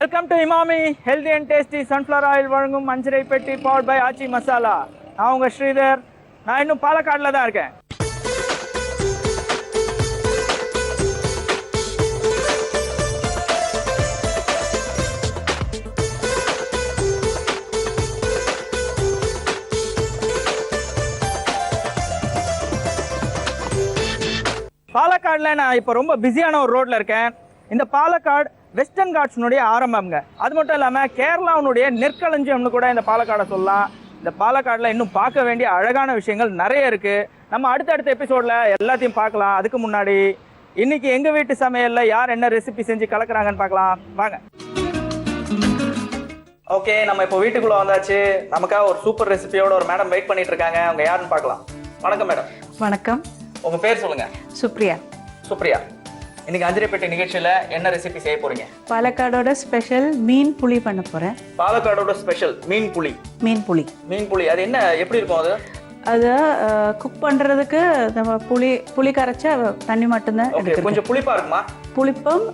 Welcome to Imami Healthy and Tasty Sunflower Oil வழங்கும் மஞ்சரை பெட்டி powered by ஆச்சி மசாலா. நான் உங்க ஸ்ரீதர். நான் இன்னும் பாலக்காடுல தான் இருக்கேன். பாலக்காடுல நான் இப்போ ரொம்ப பிஸியான ஒரு ரோட்ல இருக்கேன். இந்த பாலக்காடு வெஸ்டர்ன் காட்ஸ்னுடைய ஆரம்பம்ங்க. அது மட்டும் இல்லாமல் கேரளாவுடைய நெற்களஞ்சியம்னு கூட இந்த பாலக்காடை சொல்லலாம். இந்த பாலக்காடில் இன்னும் பார்க்க வேண்டிய அழகான விஷயங்கள் நிறைய இருக்குது. நம்ம அடுத்தடுத்த எபிசோடில் எல்லாத்தையும் பார்க்கலாம். அதுக்கு முன்னாடி இன்னைக்கு எங்கள் வீட்டு சமையலில் யார் என்ன ரெசிபி செஞ்சு கலக்குறாங்கன்னு பார்க்கலாம் வாங்க. ஓகே, நம்ம இப்போ வீட்டுக்குள்ளே வந்தாச்சு. நமக்காக ஒரு சூப்பர் ரெசிபியோட ஒரு மேடம் வெயிட் பண்ணிட்டு இருக்காங்க. அவங்க யாருன்னு பார்க்கலாம். வணக்கம் மேடம். வணக்கம். உங்கள் பேர் சொல்லுங்கள். சுப்ரியா. சுப்ரியா, இன்னைக்கு அஞ்சரைப்பேட்டை நிகழ்ச்சியில என்ன ரெசிபி செய்ய போறீங்க? பாலக்காடோட ஸ்பெஷல் மீன் புளி பண்ண போறேன். பாலக்காடோட ஸ்பெஷல் மீன் புளி. மீன் புளி அது என்ன, எப்படி இருக்கும் அது? அது குக் பண்றதுக்கு நம்ம புளி கரைச்ச தண்ணி மட்டும்தான் எடுக்கணும். கொஞ்சம் புளிப்பா இருக்குமா? புளிப்பும்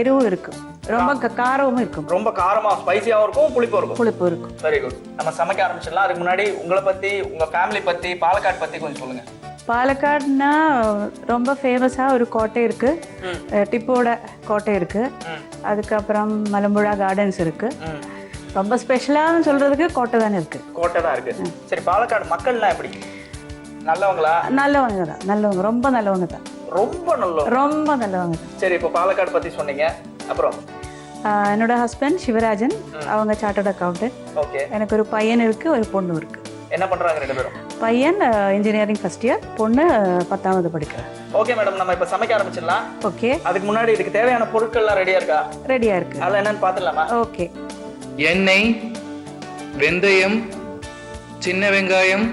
எரிவும் இருக்கும், ரொம்ப காரமும் இருக்கும். ரொம்ப காரமா ஸ்பைசியாவும் இருக்கும், புளிப்பு இருக்கும். Very good. நம்ம சமைக்க ஆரம்பிச்சிடலாம். அதுக்கு முன்னாடி உங்களை பத்தி, உங்க ஃபேமிலி பத்தி, பாலக்காடு பத்தி கொஞ்சம் சொல்லுங்க. பாலக்காடுனா ரொம்ப ஃபேமஸாக ஒரு கோட்டை இருக்கு, டிப்போட கோட்டை இருக்கு. அதுக்கப்புறம் மலம்புழா கார்டன்ஸ் இருக்கு. ரொம்ப ஸ்பெஷலாக சொல்றதுக்கு கோட்டை தானே இருக்கு. கோட்டை தான் இருக்கு. சரி, பாலக்காடு மக்கள்லாம் எப்படி? நல்லவங்களா? நல்லவங்க தான். நல்லவங்க, ரொம்ப நல்லவங்க தான். ரொம்ப நல்லவங்க தான். சரி, இப்போ பாலக்காடு பத்தி சொன்னீங்க. அப்புறம் என்னோட ஹஸ்பண்ட் சிவராஜன், அவங்க சார்ட்டர்ட் அக்கௌண்டன்ட். ஓகே. எனக்கு ஒரு பையன் இருக்கு, ஒரு பொண்ணு இருக்கு. என்ன பண்றாங்க ரெண்டு பேரும்? பையன் இன்ஜினியரிங் ஃபர்ஸ்ட் இயர், பொண்ணு 10வது படிக்கிறேன். ஓகே மேடம், நம்ம இப்ப சமைக்க ஆரம்பிச்சிடலாம். ஓகே. அதுக்கு முன்னாடி இதுக்கு தேவையான பொருட்கள்லாம் ரெடியா இருக்கா? ரெடியா இருக்கு. அதெல்லாம் என்னன்னு பாத்துடலாமா? ஓகே. எண்ணெய், வெந்தயம், சின்ன வெங்காயம்,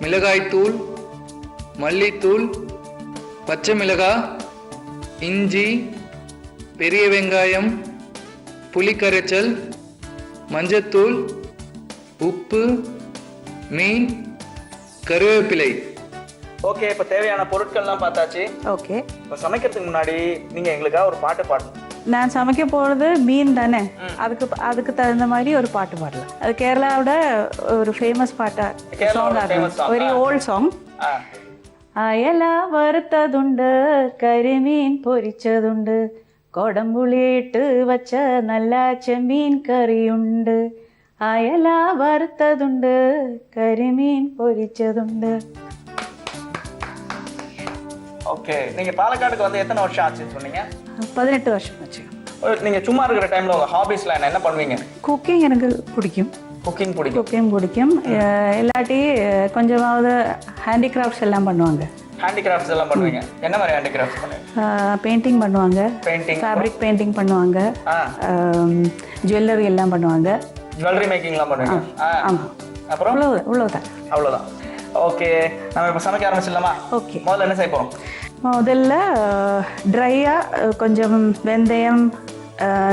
மிளகாய்த்தூள், மல்லித்தூள், பச்சை மிளகாய், இஞ்சி, பெரிய வெங்காயம், புளிக்கரைச்சல், மஞ்சத்தூள், உப்பு, மீன், கருவேப்பிலை. ஓகே, இப்போ தேவையான பொருட்கள்லாம் பார்த்தாச்சு. ஓகே. இப்போ சமைக்கிறதுக்கு முன்னாடி நீங்கள் எங்களுக்காக ஒரு பாட்டு பாடணும். நான் சமைக்க போகிறது மீன் தானே, அதுக்கு தகுந்த மாதிரி ஒரு பாட்டு பாடலாம். அது கேரளாவோட ஒரு ஃபேமஸ் பாட்டாக, சாங், வெரி ஓல்ட் சாங். அயலா வறுத்ததுண்டு, கரிமீன் பொரிச்சதுண்டு, கொடம்புளிட்டு வச்ச நல்லா செம்மீன் கறியுண்டு, அயலா வறுத்ததுண்டு, கரிமீன் பொரிச்சதுண்டு. ஓகே, நீங்க பாலக்காடுக்கு வந்து எத்தனை வருஷம் ஆச்சுன்னு சொன்னீங்க? 18 வருஷம் ஆச்சு. நீங்க சும்மா இருக்கிற டைம்ல உங்க ஹாபிஸ்லாம் என்ன பண்ணுவீங்க? குக்கிங் எனக்கு பிடிக்கும். குக்கிங் பிடிக்கும். இல்லாட்டி கொஞ்சமாவது ஹேண்டிகிராஃப்ட்ஸ் எல்லாம் பண்ணுவாங்க. ஹேண்டிகிராஃப்ட்ஸ் எல்லாம் பண்ணுவீங்க? என்ன மாதிரி ஹேண்டிகிராஃப்ட்ஸ் பண்ணுவீங்க? பெயிண்டிங் பண்ணுவாங்க, ஃபேப்ரிக் பெயிண்டிங் பண்ணுவாங்க, ஜுவல்லரி எல்லாம் பண்ணுவாங்க. ஜுவல்லரி மேக்கிங்லாம் பண்ணுவீங்க? ஆமாம். அப்புறம் அவ்வளோதான். ஓகே, நம்ம இப்போ சமைக்க ஆரம்பிச்சிடலாமா? ஓகே. முதல்ல என்ன செய்ய போகிறோம்? முதல்ல ட்ரையாக கொஞ்சம் வெந்தயம்,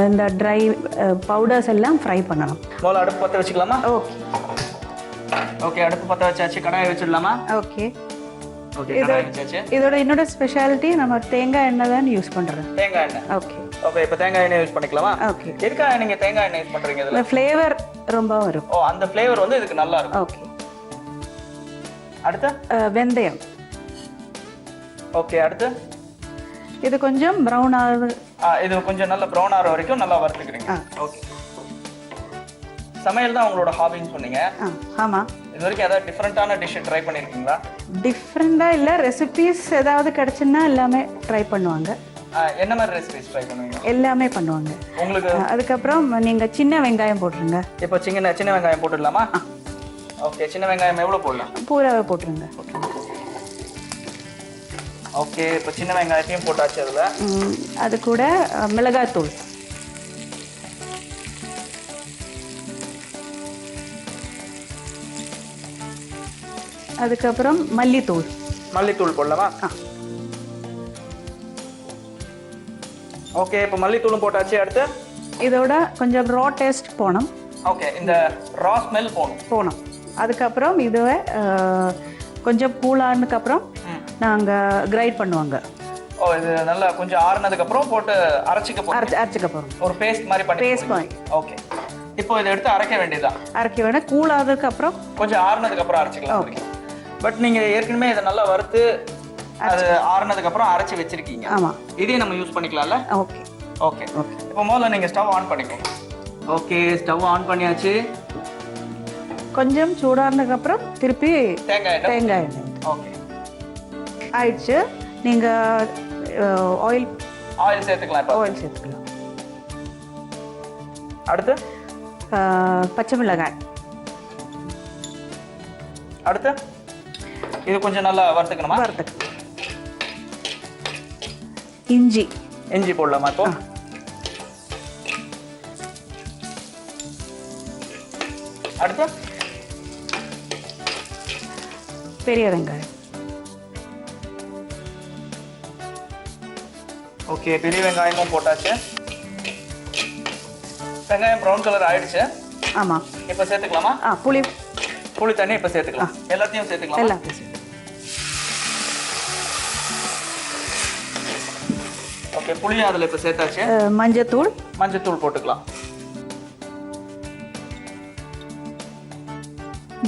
இந்த ட்ரை பவுடர்ஸ் எல்லாம் ஃப்ரை பண்ணணும். முதல்ல அடுப்பு பற்ற வச்சுக்கலாமா? ஓகே, அடுப்பு பற்ற வச்சாச்சு. கடாயை வச்சிடலாமா? ஓகே. இதோட இன்னொரு ஸ்பெஷாலிட்டி, நம்ம தேங்காய் எண்ணெய் தான் யூஸ் பண்ணுறோம். தேங்காய் எண்ணெய். ஓகே. ஓகே, இப்போ தேங்காய் எண்ணெய் யூஸ் பண்ணிக்கலாமா? ஓகே. எதுக்காக நீங்கள் தேங்காய் எண்ணெய் யூஸ் பண்ணுறீங்க? இதில் ஃப்ளேவர் ரொம்ப வரும். ஓ, அந்த ஃப்ளேவர் வந்து இதுக்கு நல்லா இருக்கும். ஓகே. அடுத்து வெந்தயம். ஓகே. அடுத்து இது கொஞ்சம் ப்ரௌன் ஆகுது. இது கொஞ்சம் நல்ல ப்ரௌன் ஆகிற வரைக்கும் நல்லா வறுத்துக்கிறீங்க. ஓகே. சமையல் தான் உங்களோட ஹாபின்னு சொன்னீங்க. ஆமாம். இது வரைக்கும் ஏதாவது டிஃப்ரெண்ட்டான டிஷ் ட்ரை பண்ணியிருக்கீங்களா? டிஃப்ரெண்ட்டாக இல்லை, ரெசிபீஸ் ஏதாவது கிடச்சுன்னா எல்லாமே ட்ரை பண்ணுவாங்க. என்ன மாதிரி ரெசிபீஸ் ட்ரை பண்ணுவீங்க? எல்லாமே பண்ணுவாங்க உங்களுக்கு. அதுக்கப்புறம் நீங்கள் சின்ன வெங்காயம் போட்டுருங்க. இப்போ சின்ன வெங்காயம் போட்டுடலாமா? ஓகே. சின்ன வெங்காயம் எவ்வளோ போடலாம்? பூராவே போட்டுருங்க. ஓகே, இப்போ சின்ன வெங்காயத்தையும் போட்டாச்சு. அதில் அது கூட மிளகாய்த்தூள், அதுக்கப்புறம் மல்லித்தூள் போடலாமா? ஓகே, இப்போ மல்லித்தூளும் போட்டாச்சு. அடுத்து இதோட கொஞ்சம் ரா டேஸ்ட் போகணும். ஓகே, இந்த ரா ஸ்மெல் போகணும். அதுக்கப்புறம் இதுவே கொஞ்சம் கூலானதுக்கப்புறம் நாங்கள் கிரைண்ட் பண்ணுவாங்க. ஓ இது நல்லா கொஞ்சம் ஆறுனதுக்கு அப்புறம் போட்டு அரைச்சிக்க போறோம். அரைச்சிக்க போகிறோம். ஒரு பேஸ்ட் மாதிரி பண்ணி பேஸ்ட் மாதிரி. ஓகே. இப்போ இதை எடுத்து அரைக்க வேண்டியதுதான். அரைக்க வேணாம், கூலாததுக்கு அப்புறம் கொஞ்சம் ஆறுனதுக்கு அப்புறம் அரைச்சிக்கலாம். ஓகே. பட் நீங்க ஏற்கனவே இதை நல்லா வறுத்து அது ஆறுனதுக்கு அப்புறம் அரைச்சி வச்சிருக்கீங்க. ஆமா. இதே நம்ம யூஸ் பண்ணிக்கலாம்ல? Okay okay. இப்போ முதல்ல நீங்க ஸ்டவ் ஆன் பண்ணிக்கோங்க. ஓகே, ஸ்டவ் ஆன் பண்ணியாச்சு. கொஞ்சம் சூடானதுக்கு அப்புறம் திருப்பி தேங்காய் எண்ணெய். ஓகே ஆயிடுச்சு. நீங்க ஆயில் சேர்த்துக்கலாம். இப்போ ஆயில் சேர்த்துக்கலாம். அடுத்து பச்சை மிளகாய். அடுத்து இது கொஞ்சம் நல்லா வறுத்துக்கணுமா? வறுத்துக்கலாம். இஞ்சி போடலாமா இப்போ? அடுத்து பெரிய வெங்காயம். ஓகே, பெரிய வெங்காயமும் போட்டாச்சு. வெங்காயம் ப்ரௌன் கலர் ஆயிடுச்சு. ஆமா. இப்போ சேர்த்துக்கலாமா? புளி தண்ணி இப்போ சேர்த்துக்கலாம். எல்லாத்தையும் சேர்த்துக்கலாம். எல்லாத்தையும். ஓகே, புளியும் அதில் இப்போ சேர்த்தாச்சு. மஞ்சத்தூள் போட்டுக்கலாம்.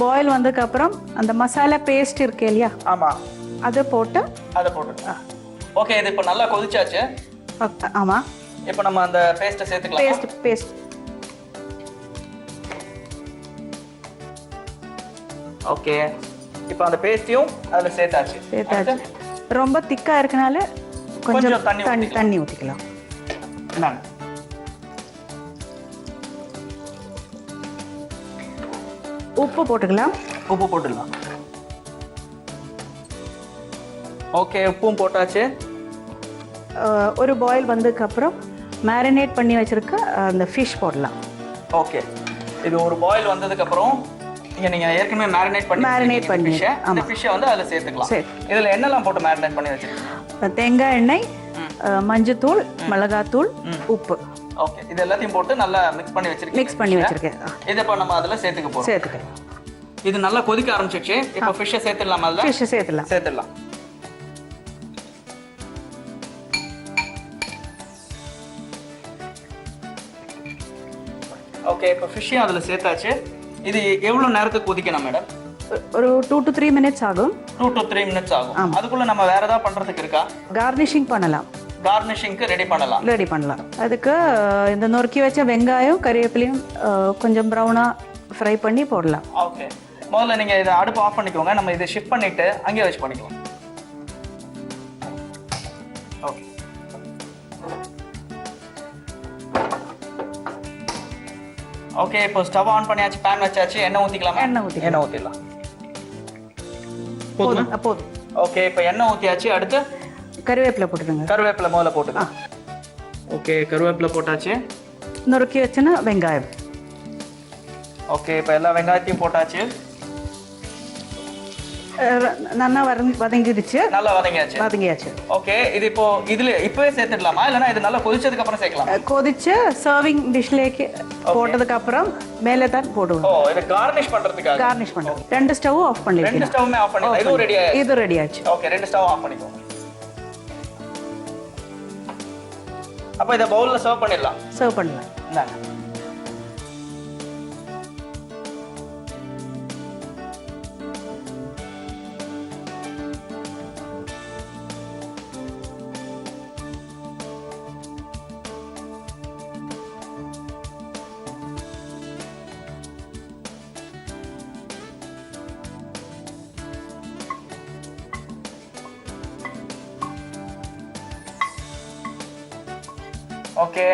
பாயில் வந்ததுக்கு அப்புறம் அந்த மசாலா பேஸ்ட் இருக்கு இல்லையா? ஆமா, அதை போட்டு. ஓகே, இது இப்போ நல்லா கொதிச்சாச்சு. ஆமா. இப்போ நம்ம அந்த பேஸ்ட்டை சேர்த்துக்கலாம். பேஸ்ட். ஓகே, இப்போ அந்த பேஸ்ட்டையும் அதில் சேர்த்தாச்சு. ரொம்ப திக்கா இருக்கனால கொஞ்சம் தண்ணி ஊற்றிக்கலாம். உப்பு போட்டுக்கலாம். ஓகே, உப்பும் போட்டாச்சு. ஒரு பாயில் வந்ததுக்கு அப்புறம் மேரினேட் பண்ணி வச்சிருக்க அந்த ஃபிஷ் போடலாம். ஓகே, இது ஒரு பாயில் வந்ததுக்கு அப்புறம் நீங்க ஏற்கனவே மேரினேட் பண்ணி அந்த ஃபிஷ்ஷை வந்து அதில் சேர்த்துக்கலாம். இதில் என்னெல்லாம் போட்டு மேரினேட் பண்ணி வச்சிருக்கீங்க? தேங்காய் எண்ணெய், மஞ்சத்தூள், மிளகாத்தூள், உப்பு. ஓகே, இது எல்லாத்தையும் போட்டு நல்லா மிக்ஸ் பண்ணி வச்சிருக்கேன். இதை இப்போ நம்ம அதில் சேர்த்துக்கலாம். இது நல்லா கொதிக்க ஆரம்பிச்சிடுச்சு. இப்போ ஃபிஷ்ஷை சேர்த்துடலாம். அதில் சேர்த்துடலாம். ஓகே, இப்போ ஃபிஷ்ஷையும் அதில் சேர்த்தாச்சு. இது எவ்வளோ நேரத்துக்கு கொதிக்கணும் மேடம்? ஒரு 2 to 3 minutes ஆகும். 2 to 3 minutes ஆகும். அதுக்குள்ள நம்ம வேற ஏதாவது பண்றதுக்கு இருக்கா? கார்னிஷிங் பண்ணலாம். கார்னிஷிங்க்கு ரெடி பண்ணலாம். அதுக்கு இந்த நொறுக்கி வச்ச வெங்காயம், கறிவேப்பிலையும் கொஞ்சம் ப்ரௌனா ஃப்ரை பண்ணி போடலாம். ஓகே, முதல்ல நீங்க இதை அடுப்பு ஆஃப் பண்ணிக்கோங்க. நம்ம இதை ஷிஃப்ட் பண்ணிட்டு அங்கேயே வச்சு பண்ணிக்கலாம். ஓகே. ஓகே, இப்போ ஸ்டவ் ஆன் பண்ணியாச்சு, பேன் வச்சாச்சு. எண்ணெய் ஊற்றிக்கலாமா? எண்ணெய் ஊற்றிடலாம். போதும். ஓகே, இப்போ எண்ணெய் ஊற்றியாச்சு. அடுத்து கருவேப்பிலை போட்டுருங்க. கருவேப்பிலை முதல்ல போட்டுக்கலாம். ஓகே, கருவேப்பிலை போட்டாச்சு. நொறுக்கி வச்சுன்னா வெங்காயம். ஓகே, இப்போ எல்லா வெங்காயத்தையும் போட்டாச்சு. நல்லா வதங்கிடுச்சு. நல்லா வதங்கியாச்சு. ஓகே, இது இப்போ இதுல இப்பவே சேர்த்துடலாமா இல்லனா இது நல்லா கொதிச்சதுக்கு அப்புறம் சேர்க்கலாம்? கொதிச்சு சர்விங் டிஷ்லேக்கு போட்டதுக்கு அப்புறம் மேலே தான் போடுவோம். ஓ, இது கார்னிஷ் பண்றதுக்காக. கார்னிஷ் பண்ணுவோம். 2 ஸ்டவ் ஆஃப் பண்ணிடலாம். 2 ஸ்டவ்மே ஆஃப் பண்ணிடலாம். இது ரெடி ஆயிடுச்சு. ஓகே, 2 ஸ்டவ் ஆஃப் பண்ணிக்கோங்க. அப்ப இத பவுல்ல சர்வ் பண்ணலாம். இந்தாங்க. ஓகே,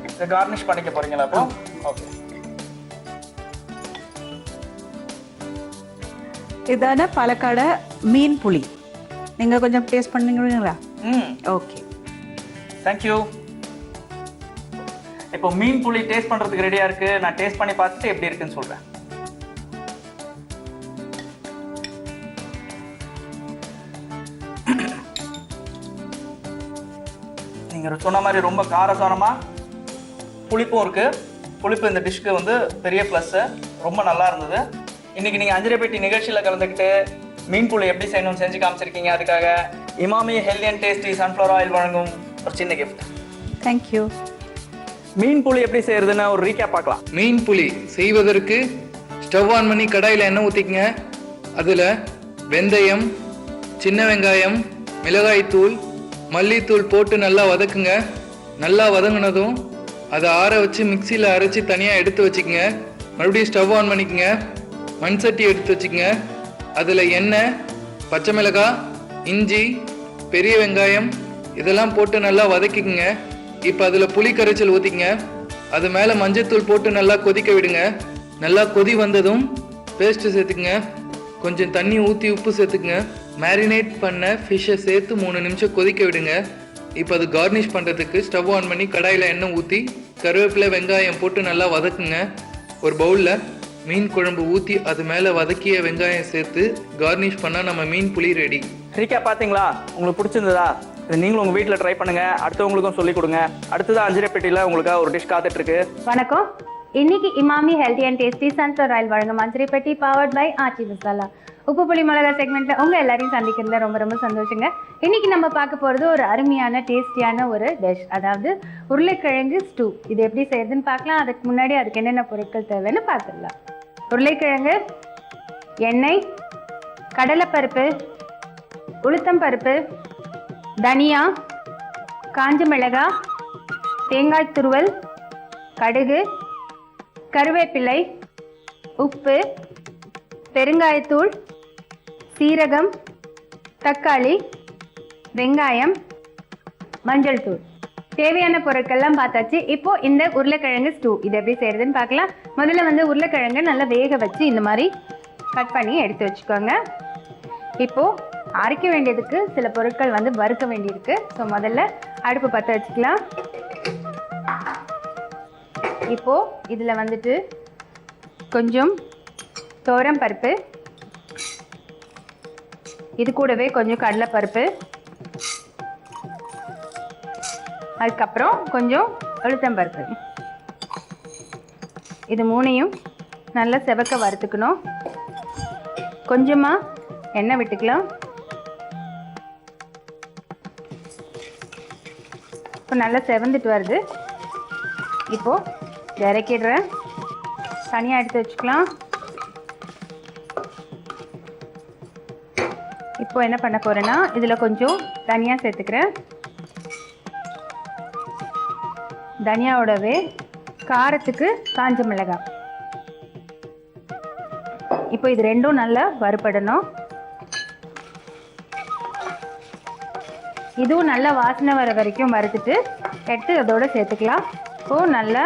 இதை கார்னிஷ் பண்ணிக்க போறீங்களா அப்போ? ஓகே, இதான பாலக்காடு மீன் புளி. நீங்க கொஞ்சம் டேஸ்ட் பண்ணுவீங்களா? Okay, thank you. இப்போ மீன் புளி டேஸ்ட் பண்றதுக்கு ரெடியா இருக்கு. நான் டேஸ்ட் பண்ணி பார்த்துட்டு எப்படி இருக்குன்னு சொல்றேன். நீங்க சொன்ன மாதிரி ரொம்ப காரசாரமா புளிப்பும் இருக்கு. புளிப்பு இந்த டிஷ்க்கு வந்து பெரிய ப்ளஸ். ரொம்ப நல்லா இருந்தது. இன்னைக்கு நீங்க அஞ்சரைப்பேட்டி நிகழ்ச்சியில கலந்துக்கிட்டு மீன் புளி எப்படி செய்யணும்னு செஞ்சு காமிச்சிருக்கீங்க. அதுக்காக Emami healthy and tasty sunflower oil வழங்கும் ஒரு சின்ன கிஃப்ட். தேங்க்யூ. மீன் புளி எப்படி செய்யறதுன்னு ஒரு ரீகேப் பார்க்கலாம். மீன் புளி செய்வதற்கு ஸ்டவ் ஆன் பண்ணி கடாயில் எண்ணெய் ஊற்றிக்கங்க. அதில் வெந்தயம், சின்ன வெங்காயம், மிளகாய்த்தூள், மல்லித்தூள் போட்டு நல்லா வதக்குங்க. நல்லா வதங்கினதும் அதை ஆற வச்சு மிக்சியில் அரைச்சி தனியாக எடுத்து வச்சுக்கோங்க. மறுபடியும் ஸ்டவ் ஆன் பண்ணிக்கங்க. மண் சட்டி எடுத்து வச்சுக்கோங்க. அதில் எண்ணெய், பச்சை மிளகாய், இஞ்சி, பெரிய வெங்காயம் இதெல்லாம் போட்டு நல்லா வதக்கிக்குங்க. இப்போ அதில் புளி கரைச்சல் ஊற்றிக்கங்க. அது மேலே மஞ்சத்தூள் போட்டு நல்லா கொதிக்க விடுங்க. நல்லா கொதி வந்ததும் பேஸ்ட்டு சேர்த்துக்குங்க. கொஞ்சம் தண்ணி ஊற்றி உப்பு சேர்த்துக்குங்க. மேரினேட் பண்ண ஃபிஷ்ஷை சேர்த்து 3 நிமிஷம் கொதிக்க விடுங்க. இப்போ அது கார்னிஷ் பண்ணுறதுக்கு ஸ்டவ் ஆன் பண்ணி கடாயில் எண்ணெய் ஊற்றி கருவேப்பிலை, வெங்காயம் போட்டு நல்லா வதக்குங்க. ஒரு பவுலில் மீன் குழம்பு ஊற்றி அது மேலே வதக்கிய வெங்காயம் சேர்த்து கார்னிஷ் பண்ணால் நம்ம மீன் புளி ரெடி. ரீகேப் பார்த்தீங்களா? உங்களுக்கு பிடிச்சிருந்ததா? இது நீங்களும் உங்கள் வீட்டில் ட்ரை பண்ணுங்கள். அடுத்தவங்களுக்கும் சொல்லிக் கொடுங்க. அடுத்தது அஞ்சரைப்பேட்டையில் உங்களுக்காக ஒரு டிஷ் காத்துட்ருக்கு. வணக்கம். இன்னைக்கு Emami healthy and tasty sunflower oil வழங்கும் அஞ்சரைப்பேட்டை பவர்ட் பை ஆச்சி மசாலா உப்பு புளி மிளகா செக்மெண்ட்ல உங்க எல்லாரையும் சந்திக்கிறதுல ரொம்ப ரொம்ப சந்தோஷங்க. இன்னைக்கு நம்ம பார்க்க போறது ஒரு அருமையான டேஸ்டியான ஒரு டிஷ், அதாவது உருளைக்கிழங்கு ஸ்டூ. இது எப்படி செய்யறதுன்னு பார்க்கலாம். அதுக்கு முன்னாடி அதுக்கு என்னென்ன பொருட்கள் தேவைன்னு பார்த்துடலாம். உருளைக்கிழங்கு, எண்ணெய், கடலைப்பருப்பு, உளுத்தம் பருப்பு, தனியா, காஞ்ச மிளகாய், தேங்காய் துருவல், கடுகு, கருவேப்பிலை, உப்பு, பெருங்காயத்தூள், சீரகம், தக்காளி, வெங்காயம், மஞ்சள் தூள். தேவையான பொருட்கள்லாம் பார்த்தாச்சு. இப்போ இந்த உருளைக்கிழங்கு ஸ்டூ இது எப்படி செய்யறதுன்னு பார்க்கலாம். முதல்ல உருளைக்கிழங்கு நல்லா வேக வச்சு இந்த மாதிரி கட் பண்ணி எடுத்து வச்சுக்கோங்க. இப்போ அரைக்க வேண்டியதுக்கு சில பொருட்கள் வறுக்க வேண்டியிருக்கு. ஸோ முதல்ல அடுப்பு பற்ற வச்சுக்கலாம். இப்போ இதில் கொஞ்சம் துவரம் பருப்பு, இது கூடவே கொஞ்சம் கடலைப்பருப்பு, அதுக்கப்புறம் கொஞ்சம் உளுத்தம்பருப்பு, இது 3ஐயும் நல்லா செவக்க வறுத்துக்கணும். கொஞ்சமாக எண்ணெய் விட்டுக்கலாம். இப்போ நல்லா செவந்துட்டு வருது. இப்போது இறக்கிடுறேன். தனியாக எடுத்து வச்சுக்கலாம். இப்போ என்ன பண்ண போகிறேன்னா இதில் கொஞ்சம் தனியா சேர்த்துக்கிறேன். தனியாவோடவே காரத்துக்கு காஞ்ச மிளகாய். இப்போ இது ரெண்டும் நல்லா வறுபடணும். இதுவும் நல்லா வாசனை வர வரைக்கும் வறுத்துட்டு எடுத்து அதோட சேர்த்துக்கலாம். இப்போ நல்லா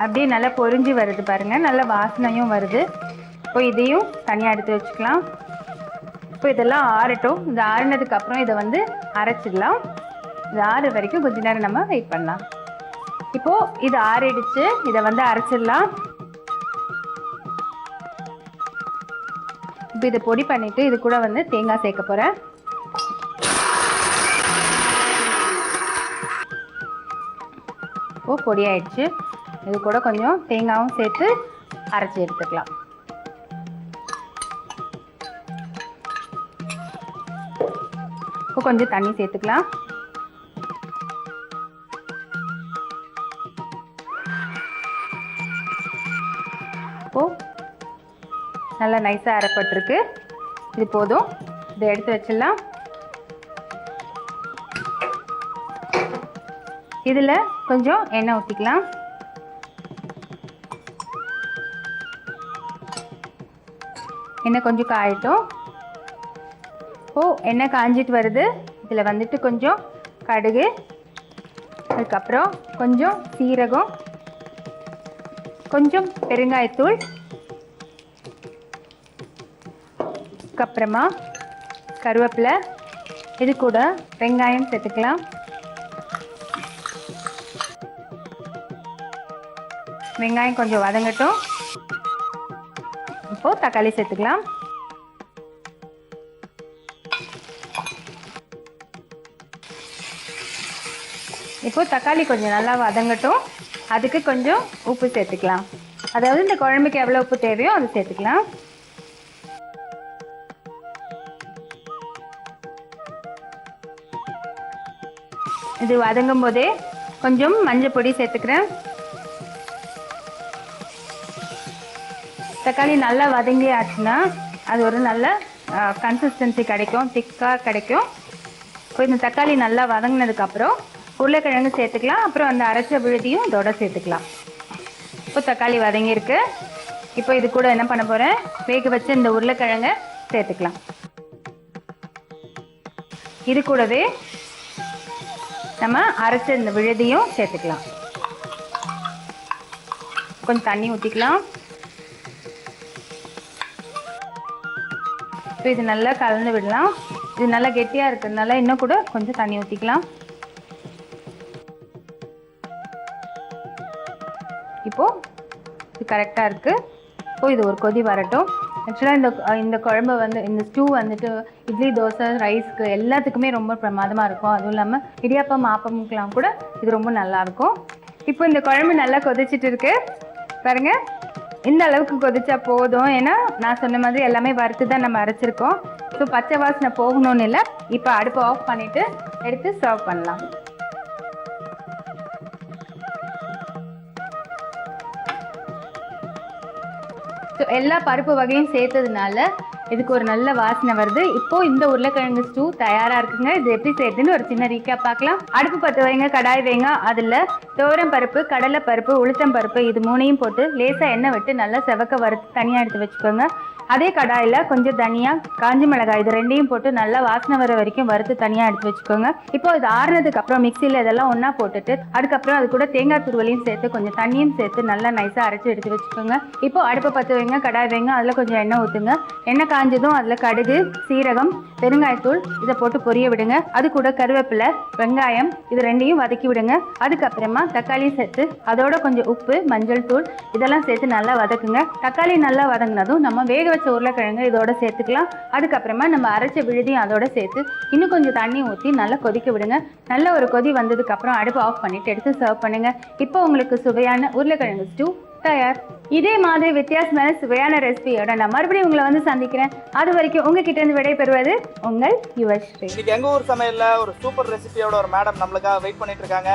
அப்படியே நல்லா பொரிஞ்சு வருது பாருங்கள். நல்ல வாசனையும் வருது. இப்போ இதையும் தனியாக எடுத்து வச்சுக்கலாம். இப்போ இதெல்லாம் ஆறட்டும். இது ஆறினதுக்கு அப்புறம் இதை அரைச்சிடலாம். இது ஆறு வரைக்கும் கொஞ்ச நேரம் நம்ம வெயிட் பண்ணலாம். இப்போது இது ஆறிடுச்சு. இதை அரைச்சிடலாம். இப்போ இதை பொடி பண்ணிவிட்டு இது கூட தேங்காய் சேர்க்க போகிறேன். இப்போது பொடி ஆயிடுச்சு. இது கூட கொஞ்சம் தேங்காயும் சேர்த்து அரைச்சி எடுத்துக்கலாம். இப்போ கொஞ்சம் தண்ணி சேர்த்துக்கலாம். இப்போது நல்லா நைஸாக அரைப்பட்டிருக்கு. இது போதும். இதை எடுத்து வச்சிடலாம். இதில் கொஞ்சம் எண்ணெய் ஊற்றிக்கலாம். எண்ணெய் கொஞ்சம் காயட்டும். இப்போது எண்ணெய் காஞ்சிட்டு வருது. இதில் கொஞ்சம் கடுகு, அதுக்கப்புறம் கொஞ்சம் சீரகம், கொஞ்சம் பெருங்காயத்தூள், அதுக்கப்புறமா கருவேப்பிலை, இது கூட வெங்காயம் சேர்த்துக்கலாம். வெங்காயம் கொஞ்சம் வதங்கட்டும். இப்போது தக்காளி சேர்த்துக்கலாம். இப்போது தக்காளி கொஞ்சம் நல்லா வதங்கட்டும். அதுக்கு கொஞ்சம் உப்பு சேர்த்துக்கலாம். அதாவது இந்த குழம்புக்கு எவ்வளோ உப்பு தேவையோ அது சேர்த்துக்கலாம். இது வதங்கும் போதே கொஞ்சம் மஞ்சள் பொடி சேர்த்துக்கிறேன். தக்காளி நல்லா வதங்கி ஆச்சுன்னா அது ஒரு நல்ல கன்சிஸ்டன்சி கிடைக்கும், திக்காக கிடைக்கும். இப்போ இந்த தக்காளி நல்லா வதங்கினதுக்கப்புறம் உருளைக்கிழங்கு சேர்த்துக்கலாம். அப்புறம் அந்த அரைச்ச விழுதியும் இதோட சேர்த்துக்கலாம். இப்போ தக்காளி வதங்கியிருக்கு. இப்போ இது கூட என்ன பண்ண போகிறேன், வேக வச்சு இந்த உருளைக்கிழங்கை சேர்த்துக்கலாம். இது கூடவே நம்ம அரைச்ச இந்த விழுதியும் சேர்த்துக்கலாம். கொஞ்சம் தண்ணி ஊற்றிக்கலாம். இப்போ இது நல்லா கலந்து விடலாம். இது நல்லா கெட்டியாக இருக்கிறதுனால இன்னும் கூட கொஞ்சம் தண்ணி ஊற்றிக்கலாம். இப்போது இது கரெக்டாக இருக்குது. இப்போது இது ஒரு கொதி வரட்டும். ஆக்சுவலாக இந்த குழம்பு வந்து இந்த ஸ்டூ வந்துட்டு இட்லி, தோசை, ரைஸ்க்கு எல்லாத்துக்குமே ரொம்ப பிரமாதமாக இருக்கும். அதுவும் இல்லாமல் இடியாப்பம், ஆப்பமுக்கெலாம் கூட இது ரொம்ப நல்லாயிருக்கும். இப்போ இந்த குழம்பு நல்லா கொதிச்சிட்டு இருக்கு பாருங்க. இந்த அளவுக்கு கொதிச்சா போதும். ஏன்னா நான் சொன்ன மாதிரி எல்லாமே வறுத்து தான் நம்ம அரைச்சிருக்கோம். ஸோ பச்சை வாசனை போகணும்னு இல்லை. இப்போ அடுப்பை ஆஃப் பண்ணிவிட்டு எடுத்து சர்வ் பண்ணலாம். ஸோ எல்லா பருப்பு வகையும் சேர்த்ததுனால இதுக்கு ஒரு நல்ல வாசனை வருது. இப்போ இந்த உருளைக்கிழங்கு ஸ்டூ தயாரா இருக்குங்க. இது எப்படி செய்யுதுன்னு ஒரு சின்ன ரீகேப் பார்க்கலாம். அடுப்பு பற்ற வைங்க, கடாய் வைங்க. அதில் துவரம் பருப்பு, கடலை பருப்பு, உளுத்தம் பருப்பு இது மூணையும் போட்டு லேசாக எண்ணெய் விட்டு நல்லா செவக்க வறுத்து தனியாக எடுத்து வச்சுக்கோங்க. அதே கடாயில் கொஞ்சம் தனியா, காஞ்சி மிளகாய் இது ரெண்டையும் போட்டு நல்லா வாசனை வர வரைக்கும் வறுத்து தனியாக எடுத்து வச்சுக்கோங்க. இப்போ இது ஆறுனதுக்கு அப்புறம் மிக்சியில் இதெல்லாம் ஒன்றா போட்டுட்டு அதுக்கப்புறம் அது கூட தேங்காய் துருவலையும் சேர்த்து கொஞ்சம் தண்ணியும் சேர்த்து நல்லா நைஸாக அரைச்சி எடுத்து வச்சுக்கோங்க. இப்போ அடுப்பை பற்ற வைங்க, கடாய் வைங்க. அதில் கொஞ்சம் எண்ணெய் ஊற்றுங்க. எண்ணெய் காஞ்சதும் அதில் கடுகு, சீரகம், பெருங்காயத்தூள் இதை போட்டு பொரிய விடுங்க. அது கூட கருவேப்பிலை, வெங்காயம் இது ரெண்டையும் வதக்கி விடுங்க. அதுக்கப்புறமா தக்காளி சேர்த்து அதோட கொஞ்சம் உப்பு, மஞ்சள் தூள் இதெல்லாம் சேர்த்து நல்லா வதக்குங்க. தக்காளி நல்லா வதங்கினதும் நம்ம வேக வச்ச உருளைக்கிழங்கு இதோட சேர்த்துக்கலாம். அதுக்கப்புறமா நம்ம அரைச்ச விழுதியும் அதோட சேர்த்து இன்னும் கொஞ்சம் தண்ணி ஊற்றி நல்லா கொதிக்க விடுங்க. நல்ல ஒரு கொதி வந்ததுக்கு அப்புறம் அடுப்பு ஆஃப் பண்ணிட்டு எடுத்து சர்வ் பண்ணுங்க. இப்போ உங்களுக்கு சுவையான உருளைக்கிழங்கு ஸ்டூ தயார். இதே மாதிரி வித்தியாசமான சுவையான ரெசிபியோட நான் மறுபடியும் உங்களை வந்து சந்திக்கிறேன். அது வரைக்கும் உங்ககிட்ட இருந்து விடைபெறுவது உங்கள் யுவஸ்ரீ. இன்னைக்கு எங்க ஊர் சமையல்ல ஒரு சூப்பர் ரெசிபியோட ஒரு மேடம் நம்மளுக்காக வெயிட் பண்ணிட்டு இருக்காங்க.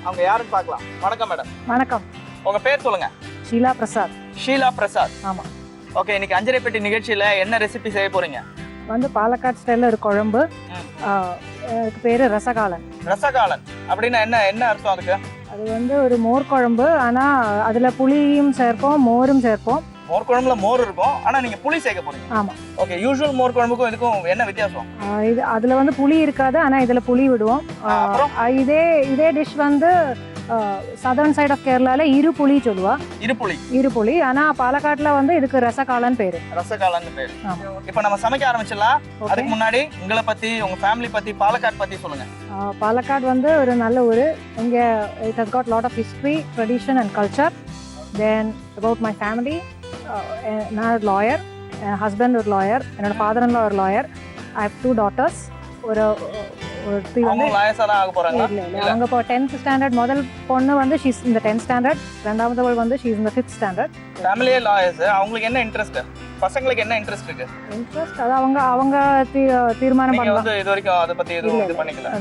அவங்க யாருன்னு பார்க்கலாம். வணக்கம் மேடம். வணக்கம். உங்க பேர் சொல்லுங்க. ஷீலா பிரசாத். ஷீலா பிரசாத். ஆமாம். ஓகே, இன்னைக்கு அஞ்சரைப்பெட்டி நிகழ்ச்சியில என்ன ரெசிபி செய்ய போறீங்க? வந்து பாலக்காடு ஸ்டைலில் ஒரு குழம்பு. அதுக்கு பேர் ரசகாலன். ரசகாலன் அப்படின்னா என்ன என்ன அர்த்தம் அதுக்கு? அது வந்து ஒரு மோர் குழம்பு. ஆனால் அதில் புளியும் சேர்ப்போம், மோரும் சேர்ப்போம். மோர் குழம்புல மோர் இருக்கும், ஆனா நீங்க புளி சேர்க்க போறீங்க. ஆமாம். ஓகே, யூசுவல் மோர் குழம்புக்கும் இதுக்கும் என்ன வித்தியாசம்? இது அதில் வந்து புளி இருக்காது, ஆனால் இதில் புளி விடுவோம். இதே டிஷ் வந்து சதர்ன் சைட் ஆஃப் கேரளால இருப்புளி சொல்லுவா. இருப்புளி. ஆனா பாலக்காட்டுல வந்து இதுக்கு ரசகாலன் பேரு. ரசகாலன் பேரு. இப்போ நம்ம சமைக்க ஆரம்பிச்சிடலாம். அதுக்கு முன்னாடி உங்களை பத்தி, உங்க ஃபேமிலி பத்தி, பாலக்காடு பத்தி சொல்லுங்க. பாலக்காடு வந்து ஒரு நல்ல ஊரு. இங்க it has got lot of history, tradition and culture. Then about my family, நான் ஒரு லாயர், ஹஸ்பண்ட் ஒரு லாயர், என்னோட ஃபாதர் இன் லா ஒரு லாயர். I have 2 daughters. ஒரு அவங்க இப்போ 10th ஸ்டாண்டர்ட். முதல் பொண்ணு வந்து ஷீஸ் இந்த 10th ஸ்டாண்டர்ட். ரெண்டாவது வந்து ஷீஸ் இந்த 5th ஸ்டாண்டர்ட். ஃபேமிலியே லாயர்ஸ். அவங்களுக்கு என்ன இன்ட்ரெஸ்ட்? பசங்களுக்கு என்ன இன்ட்ரெஸ்ட் இருக்கு? இன்ட்ரெஸ்ட் அது அவங்க தீர்மானம் பண்ணலாம். இது வரைக்கும் அத பத்தி எதுவும் இது பண்ணிக்கல.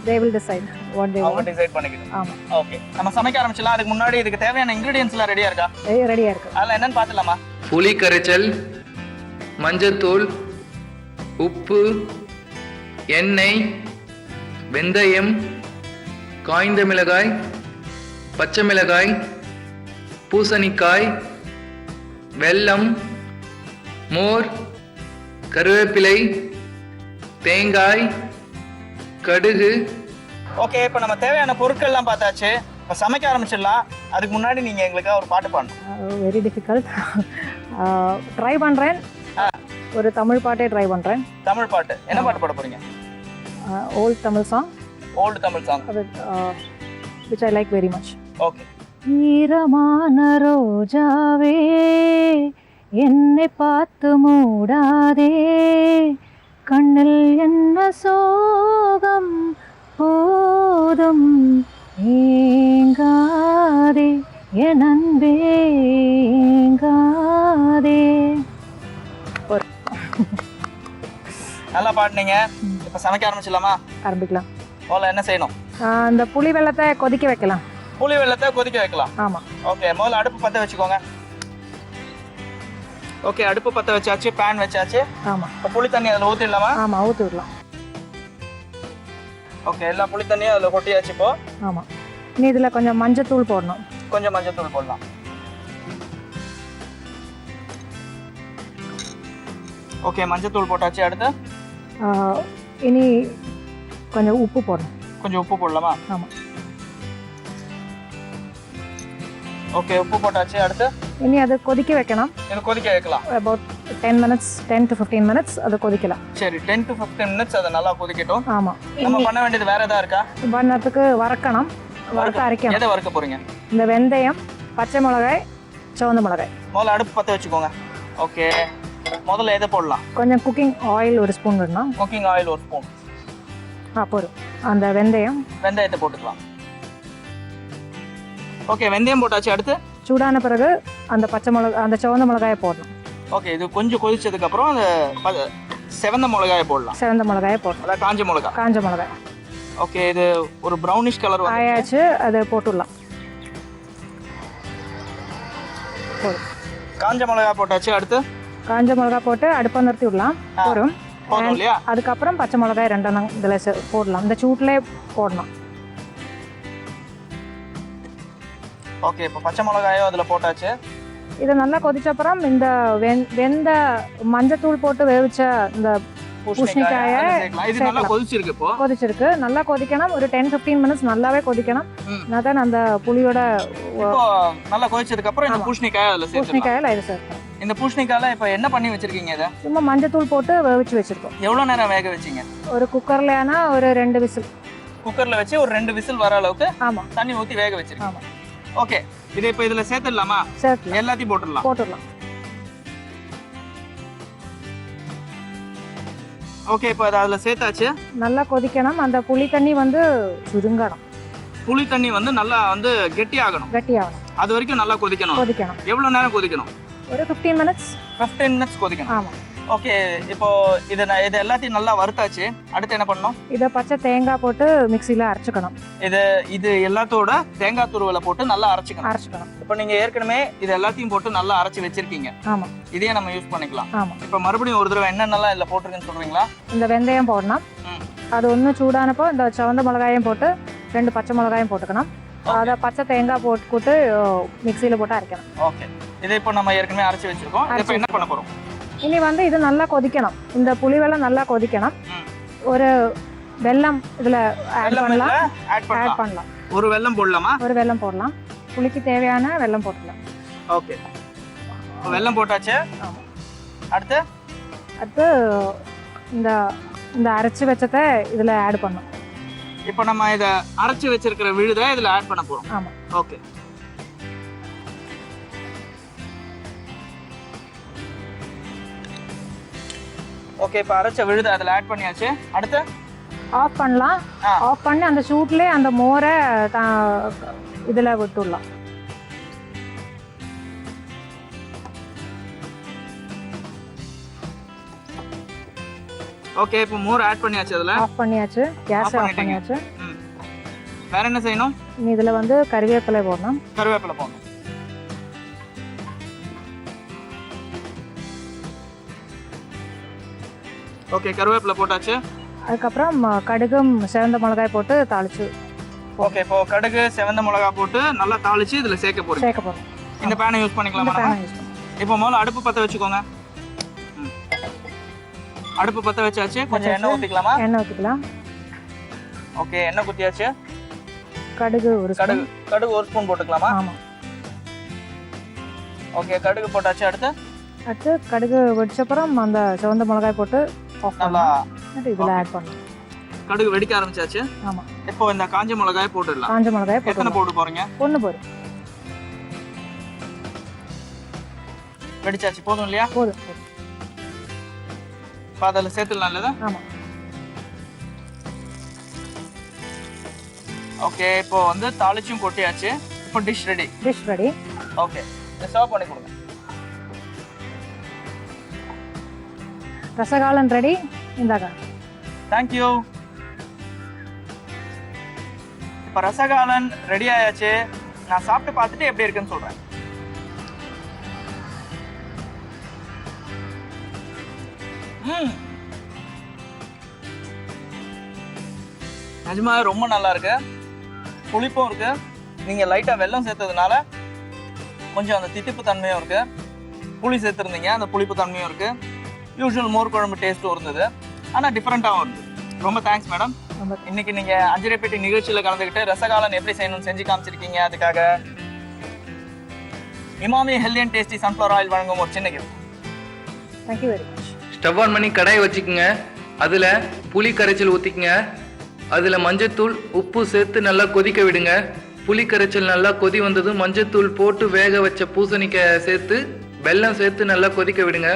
they will decide what they want. Decide பண்ணிக்கலாம். ஆமா. ஓகே, நம்ம சமைக்க ஆரம்பிச்சலாம். அதுக்கு முன்னாடி இதுக்கு தேவையான இன்கிரிடியன்ட்ஸ் எல்லாம் ரெடியா இருக்கா? ரெடியா இருக்கு. அதெல்லாம் என்னன்னு பாத்துலாமா? புளி கரைச்சல், மஞ்சத்தூள், உப்பு, எண்ணெய், வெந்தயம், காய்ந்த மிளகாய், பச்சை மிளகாய், பூசணிக்காய், வெல்லம், மோர், கருவேப்பிலை, தேங்காய், கடுகு. ஓகே, இப்போ நம்ம தேவையான பொருட்கள் எல்லாம் பார்த்தாச்சு. இப்போ சமைக்க ஆரம்பிச்சிடலாம். அதுக்கு முன்னாடி நீங்க எங்களுக்காக ஒரு பாட்டு பாடணும். Very difficult. ட்ரை பண்றேன். ஒரு தமிழ் பாட்டே ட்ரை பண்றேன். தமிழ் பாட்டு என்ன பாட்டு பாட போறீங்க? Old Tamil song. Old Tamil song. Which I like very much. Okay. ஈரமான ரோஜாவே என்னை பார்த்து மூடாதே, கண்ணில் என்ன சோகம் போதும் ஏங்காதே, என் அன்பே ஏங்காதே. நல்லா பாடுனீங்க. இப்ப சமைக்க ஆரம்பிச்சிடலாமா? ஆரம்பிக்கலாம். முதல்ல என்ன செய்யணும்? இந்த புளி வெள்ளத்தை கொதிக்க வைக்கலாம். புளி வெள்ளத்தை கொதிக்க வைக்கலாம். ஆமாம். ஓகே, முதல்ல அடுப்பு பற்ற வச்சுக்கோங்க. ஓகே, அடுப்பு பற்ற வச்சாச்சு, பேன் வச்சாச்சு. ஆமாம். இப்போ புளி தண்ணி அதில் ஊற்றிடலாமா? ஆமாம், ஊற்றி விடலாம். ஓகே, எல்லா புளி தண்ணியும் அதில் கொட்டியாச்சு. இப்போ ஆமாம். இனி இதில் கொஞ்சம் மஞ்சத்தூள் போடணும். கொஞ்சம் மஞ்சத்தூள் போடலாம். ஓகே, மஞ்சத்தூள் போட்டாச்சு. அடுத்து இனி கொஞ்சம் உப்பு போடணும். கொஞ்சம் உப்பு போடலாமா? ஆமாம். ஓகே, உப்பு போட்டாச்சு. அடுத்து இனி அது கொதிக்க வைக்கணும். இது கொதிக்க வைக்கலாம். அபவுட் 10 minutes, 10 to 15 minutes அது கொதிக்கலாம். சரி, 10 to 15 minutes அதை நல்லா கொதிக்கட்டும். ஆமாம். நம்ம பண்ண வேண்டியது வேற ஏதாவது இருக்கா? பண்ணத்துக்கு வறுக்கணும், வறுத்து அரைக்கணும். எதை வறுக்க போறீங்க? இந்த வெந்தயம், பச்சை மிளகாய், சிவந்த மிளகாய். முதல்ல அடுப்பு பற்ற வச்சுக்கோங்க. ஓகே, முதல்ல எதை போடலாம்? கொஞ்சம் குக்கிங் ஆயில் ஒரு ஸ்பூன் விடணும். குக்கிங் ஆயில் ஒரு ஸ்பூன். போதும். அந்த வெந்தயத்தை போட்டுக்கலாம். ஓகே, வெந்தயம் போட்டாச்சு. அடுத்து சூடான பிறகு அந்த பச்சை மிளகாய், அந்த சிவந்த மிளகாயை போடணும். ஓகே, இது கொஞ்சம் கொதிச்சதுக்கு அப்புறம் அந்த செவந்த மிளகாயை போடலாம். சிவந்த மிளகாயை போடணும். அதான் காஞ்ச மிளகாய். காஞ்ச மிளகாய். ஓகே, இது ஒரு ப்ரௌனிஷ் கலர் ஆயாச்சு, அதை போட்டுடலாம். போதும். காஞ்ச மிளகாய் போட்டாச்சு. அடுத்து காஞ்ச மிளகாய் போட்டு அடுப்பை நிறுத்தி விடலாம். போதும். போதும் இல்லையா? அதுக்கப்புறம் பச்சை மிளகாய் ரெண்டெண்ணம் இதில் போடலாம். இந்த சூட்லேயே போடணும். ஓகே, இப்போ பச்சை மிளகாயும் அதில் போட்டாச்சு. இதை நல்லா கொதிச்ச அப்புறம் இந்த வெந்த மஞ்சத்தூள் போட்டு வேவிச்ச இந்த பூசணிக்காயை இது நல்லா கொதிச்சிருக்கு. இப்போ கொதிச்சிருக்கு. நல்லா கொதிக்கணும். ஒரு 10-15 minutes நல்லாவே கொதிக்கணும். அதான் அந்த புளியோட நல்லா கொதிச்சதுக்கு அப்புறம் இந்த பூசணிக்காயை அதில் சேர்த்துக்கலாம். பூசணிக்காயில் இது சேர்க்கணும். இந்த பூசணிக்காயில இப்போ என்ன பண்ணி வச்சிருக்கீங்க? இதை சும்மா மஞ்சத்தூள் போட்டு வேவிச்சு வச்சிருக்கோம். எவ்வளோ நேரம் வேக வச்சிங்க? ஒரு குக்கர்லனா ஒரு 2 விசில். குக்கர்ல வச்சு ஒரு 2 விசில் வர அளவுக்கு ஆமா தண்ணி ஊற்றி வேக வச்சிருக்கீங்க. ஆமா. ஓகே, இதை இப்போ இதில் சேர்த்துடலாமா? சேர்த்து எல்லாத்தையும் போட்டுடலாம். போட்டுடலாம். ஓகே, இப்போ அதை அதில் சேர்த்தாச்சு. நல்லா கொதிக்கணும். அந்த புளி தண்ணி சுருங்கணும். புளி தண்ணி நல்லா கெட்டியாகணும். கெட்டியாகணும். அது வரைக்கும் நல்லா கொதிக்கணும். எவ்வளோ நேரம் கொதிக்கணும்? ஒரு 15 minutes. 15 minutes கொதிக்கணும். ஆமா. ஓகே, இப்போ இது எல்லாத்தையும் நல்லா வறுத்தாச்சு. அடுத்து என்ன பண்ணணும்? இதை பச்சை தேங்காய் போட்டு மிக்சியில் அரைச்சிக்கணும். இது எல்லாத்தோட தேங்காய் துருவலை போட்டு நல்லா அரைச்சிக்கணும். இப்போ நீங்க ஏற்கனவே இது எல்லாத்தையும் போட்டு நல்லா அரைச்சி வச்சிருக்கீங்க. ஆமா. இதையே நம்ம யூஸ் பண்ணிக்கலாம். ஆமா. இப்போ மறுபடியும் ஒரு தடவை என்னென்னலாம் இதில் போட்டிருக்குன்னு சொல்றீங்களா? இந்த வெந்தயம் போடணும். அது ஒன்று சூடானப்போ இந்த சிவந்த மிளகாயும் போட்டு 2 பச்சை மிளகாயும் போட்டுக்கணும். அதை பச்சை தேங்காய் போட்டு மிக்சியில் போட்டு அரைக்கணும். ஓகே, இதை இப்போ நம்ம ஏற்கனவே அரைச்சி வச்சிருக்கோம். இப்போ என்ன பண்ண போறோம்? இனி இது நல்லா கொதிக்கணும். இந்த புளி வெல்லம் நல்லா கொதிக்கணும். ஒரு வெல்லம் இதில் ஆட் பண்ணலாம். ஒரு வெல்லம் போடலாமா? ஒரு வெல்லம் போடலாம். புளிக்கு தேவையான வெல்லம் போட்டுக்கலாம். ஓகே, வெல்லம் போட்டாச்சு. அடுத்து இந்த அரைச்சி வச்சதை இதில் ஆட் பண்ணணும். இப்போ நம்ம இதை அரைச்சி வச்சிருக்கிற விழுதை இதில் ஆட் பண்ண போறோம். ஆமாம். ஓகே, ஓகே, இப்போ அரைச்ச விழுதை அதில் ஆட் பண்ணியாச்சு. அடுத்து ஆஃப் பண்ணலாம். ஆஃப் பண்ணி அந்த சூட்லேயே அந்த மோரை இதில் விட்டுடலாம். ஓகே, இப்போ மோர் ஆட் பண்ணியாச்சு. அதில் ஆஃப் பண்ணியாச்சு. கேஸ் ஆஃப் பண்ணியாச்சு. வேற என்ன செய்யணும்? இதில் கறிவேப்பிலை போடணும். கறிவேப்பிலை போடணும். ஓகே, கருவேப்பிலை போட்டாச்சு. அதுக்கப்புறம் கடுகும் சிவந்த மிளகாய் போட்டு தாளிச்சு. ஓகே, இப்போ கடுகு சிவந்த மிளகாய் போட்டு நல்லா தாளிச்சு இதில் சேர்க்க போறோம். இந்த பேனை யூஸ் பண்ணிக்கலாமா? இப்போ முதல்ல அடுப்பு பற்ற வச்சுக்கோங்க. அடுப்பு பற்ற வச்சாச்சு. கொஞ்சம் எண்ணெய் ஊற்றிக்கலாமா? எண்ணெய் ஊற்றிக்கலாம். ஓகே, எண்ணெய் ஊற்றியாச்சு. கடுகு ஒரு ஸ்பூன் போட்டுக்கலாமா? ஆமாம். ஓகே, கடுகு போட்டாச்சு. அடுத்து கடுகு வெடிச்சப்புறம் அந்த சிவந்த மிளகாய் போட்டு நல்லா இதில் ஆட் பண்ணலாம். கடுகு வெடிக்க ஆரம்பிச்சாச்சு. ஆமாம். இப்போ இந்த காஞ்ச மிளகாய் போட்டுடலாம். காஞ்ச மிளகாய் எத்தனை போட்டு போறீங்க? 1 போதும். வெடிச்சாச்சு. போதும் இல்லையா? போதும். இப்போ அதில் சேர்த்துடலாம் இல்லையா? ஆமாம். ஓகே, இப்போ தாளிச்சும் கொட்டியாச்சு. இப்போ டிஷ் ரெடி. ஓகே, சர்வ் பண்ணி கொடுங்க. ரசகாலன் ரெடி. இந்தாங்க. தேங்க்யூ. இப்போ ரசகாலன் ரெடி ஆயாச்சு. நான் சாப்பிட்டு பார்த்துட்டு எப்படி இருக்குன்னு சொல்கிறேன். நிஜமாக ரொம்ப நல்லா இருக்கு. புளிப்பும் இருக்கு. நீங்கள் லைட்டாக வெல்லம் சேர்த்ததுனால கொஞ்சம் அந்த தித்திப்பு தன்மையும் இருக்கு. புளி சேர்த்துருந்தீங்க, அந்த புளிப்பு தன்மையும் இருக்கு. யூஸ்வல் மோர் குழம்பு டேஸ்ட்டும் இருந்தது, ஆனால் டிஃப்ரெண்ட்டாகவும் இருந்தது. ரொம்ப தேங்க்ஸ் மேடம். இன்னைக்கு நீங்கள் அஞ்சரைப்பேட்டை நிகழ்ச்சியில் கலந்துக்கிட்டு ரசகாலன் எப்படி செய்யணும்னு செஞ்சு காமிச்சிருக்கீங்க. அதுக்காக Emami healthy and tasty sunflower oil வழங்கும் ஒரு சின்ன gift. Thank you very much. Stove on பண்ணி கடாயை வச்சுக்கோங்க. அதில் புளி கரைச்சல் ஊற்றிக்கங்க. அதில் மஞ்சத்தூள் உப்பு சேர்த்து நல்லா கொதிக்க விடுங்க. புளி கரைச்சல் நல்லா கொதி வந்ததும் மஞ்சத்தூள் போட்டு வேக வச்ச பூசணிக்காய் சேர்த்து வெல்லம் சேர்த்து நல்லா கொதிக்க விடுங்க.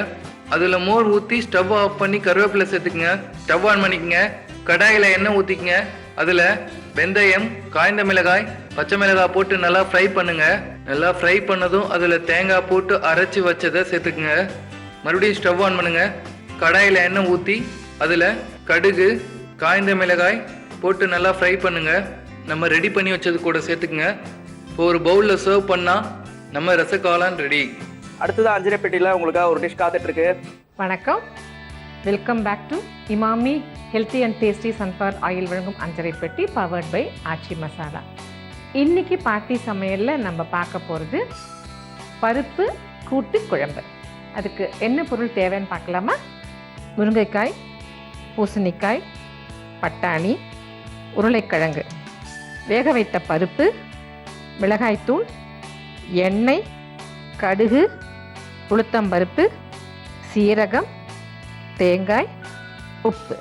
அதில் மோர் ஊற்றி ஸ்டவ் ஆஃப் பண்ணி கருவேப்பிலை சேர்த்துக்குங்க. ஸ்டவ் ஆன் பண்ணிக்கங்க. கடாயில் எண்ணெய் ஊற்றிக்கங்க. அதில் வெந்தயம், காய்ந்த மிளகாய், பச்சை மிளகாய் போட்டு நல்லா ஃப்ரை பண்ணுங்க. நல்லா ஃப்ரை பண்ணதும் அதில் தேங்காய் போட்டு அரைச்சி வச்சதை சேர்த்துக்குங்க. மறுபடியும் ஸ்டவ் ஆன் பண்ணுங்க. கடாயில் எண்ணெய் ஊற்றி அதில் கடுகு, காய்ந்த மிளகாய் போட்டு நல்லா ஃப்ரை பண்ணுங்க. நம்ம ரெடி பண்ணி வச்சது கூட சேர்த்துக்குங்க. இப்போ ஒரு பவுலில் சர்வ் பண்ணால் நம்ம ரசகாலன் ரெடி. அடுத்ததான் அஞ்சரைப்பேட்டையில் உங்களுக்காக ஒரு டிஷ் காத்துட்ருக்கு. வணக்கம், welcome back to Emami healthy and tasty sunflower oil வழங்கும் அஞ்சரைப்பேட்டி பவர்ட் பை ஆச்சி மசாலா. இன்னைக்கு பார்ட்டி சமையலில் நம்ம பார்க்க போகிறது பருப்பு கூட்டு குழம்பு. அதுக்கு என்ன பொருள் தேவைன்னு பார்க்கலாமா? முருங்கைக்காய், பூசணிக்காய், பட்டாணி, உருளைக்கிழங்கு, வேக வைத்த பருப்பு, மிளகாய்த்தூள், எண்ணெய், கடுகு, உளுத்தம்பருப்பு, சீரகம், தேங்காய், உப்பு.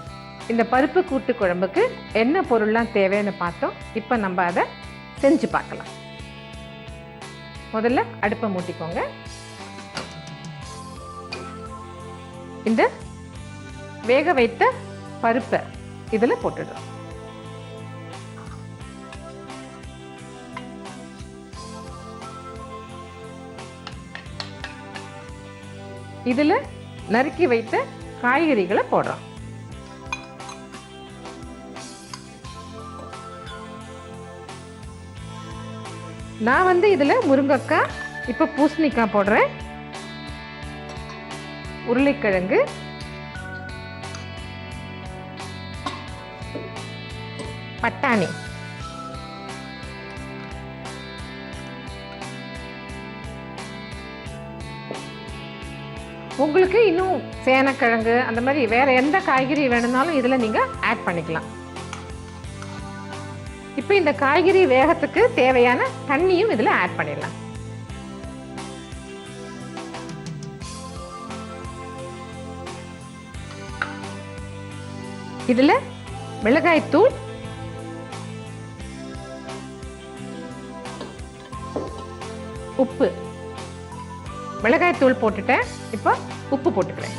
இந்த பருப்பு கூட்டு குழம்புக்கு என்ன பொருள்லாம் தேவைன்னு பார்த்தோம். இப்போ நம்ம அதை செஞ்சு பார்க்கலாம். முதல்ல அடுப்பை மூட்டிக்கோங்க. இந்த வேக வைத்த பருப்பை இதில் போட்டுடுறோம். இதில் நறுக்கி வைத்த காய்கறிகளை போடுறோம். நான் இதில் முருங்கைக்காய், இப்போ பூசணிக்காய் போடுறேன், உருளைக்கிழங்கு, பட்டாணி, உங்களுக்கு இன்னும் சேனக்கிழங்கு அந்த மாதிரி வேற எந்த காய்கறி வேணும்னாலும் இதில் நீங்கள் ஆட் பண்ணிக்கலாம். இப்போ இந்த காய்கறி வேகத்துக்கு தேவையான தண்ணியும் இதில் ஆட் பண்ணிடலாம். இதில் மிளகாய்த்தூள், உப்பு, மிளகாய்த்தூள் போட்டுட்டேன். இப்போ உப்பு போட்டுக்கிறேன்.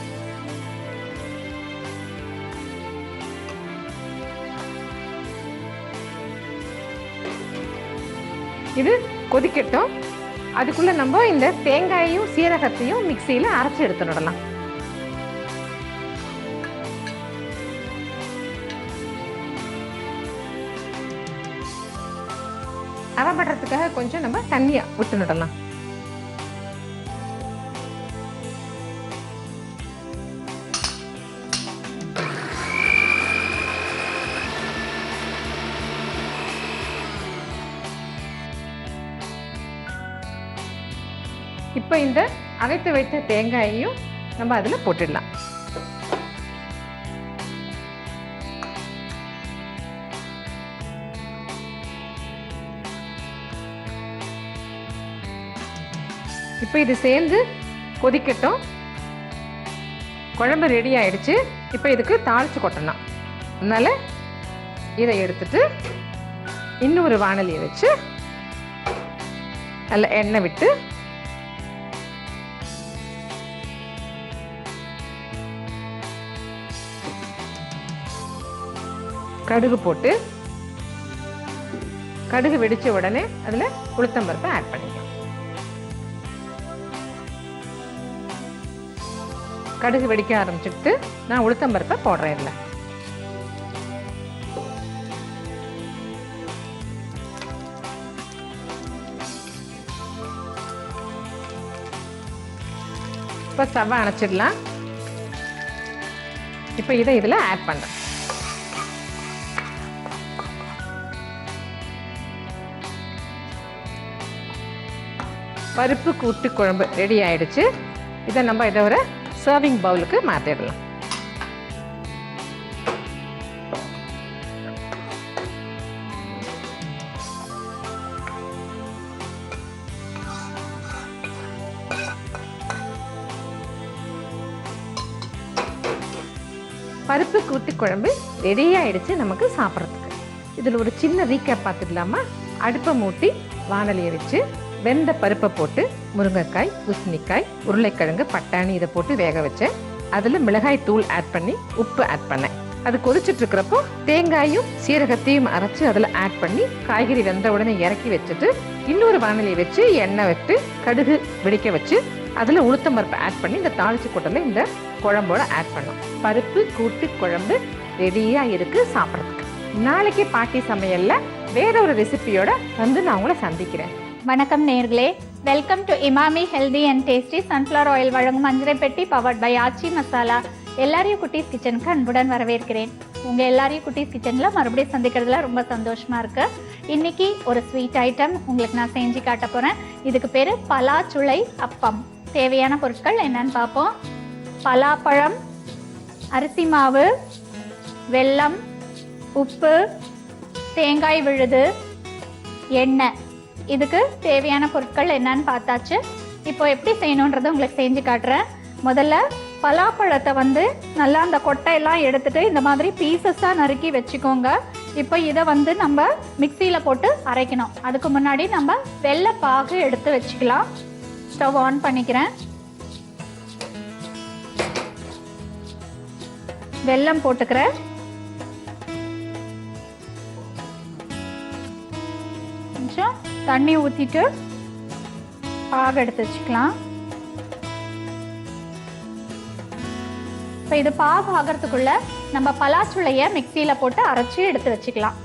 இது கொதிக்கட்டும். அதுக்குள்ள நம்ம இந்த தேங்காயையும் சீரகத்தையும் மிக்சியில அரைச்சு எடுத்துடலாம். அரைப்படுறதுக்காக கொஞ்சம் நம்ம தண்ணியை விட்டுடலாம். இப்போ இந்த அரைத்து வைத்த தேங்காயையும் நம்ம அதில் போட்டுடலாம். இப்போ இது சேர்ந்து கொதிக்கட்டும். குழம்பு ரெடி ஆயிடுச்சு. இப்போ இதுக்கு தாளிச்சு கொட்டணும். அதனால இதை எடுத்துட்டு இன்னொரு வாணலியை வச்சு நல்ல எண்ணெய் விட்டு கடுகு போட்டு, கடுகு வெடிச்ச உடனே அதில் உளுத்தம்பருப்பை ஆட் பண்ணிக்கலாம். கடுகு வெடிக்க ஆரம்பிச்சுட்டு நான் உளுத்தம்பருப்பை போடுறேன். இதில் இப்போ ஸ்டவ்வை அணைச்சிடலாம். இப்போ இதை இதில் ஆட் பண்ணுறேன். பருப்பு கூட்டு குழம்பு ரெடி ஆயிடுச்சு. இதை நம்ம இதை ஒரு சர்விங் பவுலுக்கு மாற்றிடலாம். பருப்பு கூட்டு குழம்பு ரெடி ஆயிடுச்சு நமக்கு சாப்பிட்றதுக்கு. இதில் ஒரு சின்ன ரீகேப் பார்த்துக்கலாமா? அடுப்பை மூட்டி வானலியை வச்சு வெந்த பருப்பை போட்டு முருங்கைக்காய், பூசணிக்காய், உருளைக்கிழங்கு, பட்டாணி இதை போட்டு வேக வச்சேன். அதில் மிளகாய் தூள் ஆட் பண்ணி உப்பு ஆட் பண்ணேன். அது கொதிச்சுட்டு இருக்கிறப்போ தேங்காயும் சீரகத்தையும் அரைச்சி அதில் ஆட் பண்ணி காய்கறி வெந்த உடனே இறக்கி வச்சுட்டு இன்னொரு வானலியை வச்சு எண்ணெய் விட்டு கடுகு வெடிக்க வச்சு அதில் உளுத்தம் பருப்பை ஆட் பண்ணி இந்த தாளிச்சு கொட்டல இந்த குழம்போட ஆட் பண்ணோம். பருப்பு கூட்டு குழம்பு ரெடியாக இருக்குது சாப்பிட்றதுக்கு. நாளைக்கு பாட்டி சமையலில் வேற ஒரு ரெசிபியோட வந்து நான் உங்களை சந்திக்கிறேன். வணக்கம் நேர்களே, welcome to Emami healthy and tasty sunflower oil வழங்கும் மஞ்சரை பெட்டி பவர்ட் பை ஆச்சி மசாலா. எல்லாரையும் குட்டீஸ் கிச்சனுக்கு அன்புடன் வரவேற்கிறேன். உங்கள் எல்லாரையும் குட்டீஸ் கிச்சனில் மறுபடியும் சந்திக்கிறதுல ரொம்ப சந்தோஷமாக இருக்குது. இன்றைக்கி ஒரு ஸ்வீட் ஐட்டம் உங்களுக்கு நான் செஞ்சு காட்ட போகிறேன். இதுக்கு பேர் பலாச்சுளை அப்பம். தேவையான பொருட்கள் என்னன்னு பார்ப்போம். பலாப்பழம், அரிசி மாவு, வெல்லம், உப்பு, தேங்காய் விழுது, எண்ணெய். இதுக்கு தேவையான பொருட்கள் என்னன்னு பார்த்தாச்சு. இப்போ எப்படி செய்யணுன்றதை உங்களுக்கு செஞ்சு காட்டுறேன். முதல்ல பலாப்பழத்தை வந்து நல்லா அந்த கொட்டையெல்லாம் எடுத்துட்டு இந்த மாதிரி பீசஸாக நறுக்கி வச்சுக்கோங்க. இப்போ இதை வந்து நம்ம மிக்சியில் போட்டு அரைக்கணும். அதுக்கு முன்னாடி நம்ம வெள்ளை பாகு எடுத்து வச்சுக்கலாம். ஸ்டவ் ஆன் பண்ணிக்கிறேன். வெல்லம் போட்டுக்கிறேன். கொஞ்சம் தண்ணி ஊற்றிட்டு பாகு எடுத்து வச்சுக்கலாம். இப்போ இது பாகு ஆகிறதுக்குள்ள நம்ம பலாச்சுளையை மிக்சியில் போட்டு அரைச்சி எடுத்து வச்சுக்கலாம்.